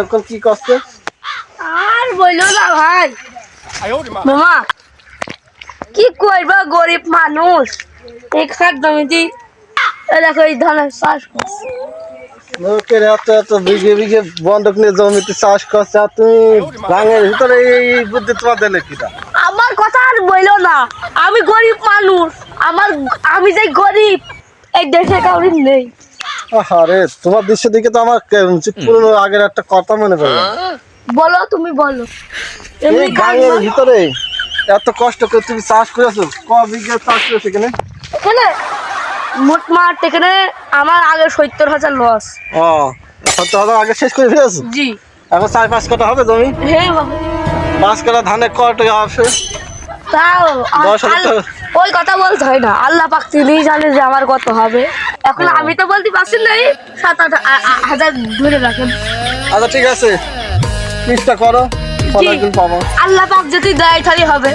এখন কি করছে? আর বললো না ভাই মামা, কি করবো গরিব মানুষ এক জমিতে দেখো এই ধানের চাষ করছে। লোকের এত এত বিঘে বিঘে বন্ধক নিয়ে জমিতে চাষ করছে, আর তুমি গাঙের ভিতরে এই বুদ্ধি তোমার দিলে কিটা? আমার কথা আর বললো না, আমি গরিব মানুষ, আমি যে গরিব এই দেশে কাউরি নেই। আরে তোমার দৃশ্য দিকে তো আমার পুরনো আগের একটা কথা মনে পড়ে। বলো, তুমি বলো। এই গাঙের ভিতরে এত কষ্ট করে তুমি চাষ করেছো, ক বিঘে চাষ করেছো এখানে? এখানে মোটমাট এখানে আমার আগে 70,000 লস। ও 70,000 আগে শেষ করে ফেলেছো? জি। এখন 4-5 কাঠা হবে জমি? হ্যাঁ বাবা। 5 কাঠা ধানে কত টাকা আসে? তাও 10,000 টাকা। ওই কথা বলতে হয় না, আল্লাহ পাক তিনিই জানে যে আমার কত হবে। এখন আমি তো বলতে পারছি না, 7-8 হাজার ধরে রাখেন। আচ্ছা ঠিক আছে, চেষ্টা করো, ফলাফল পাবো। আল্লাহ পাক যদি দেয় তাহলে হবে।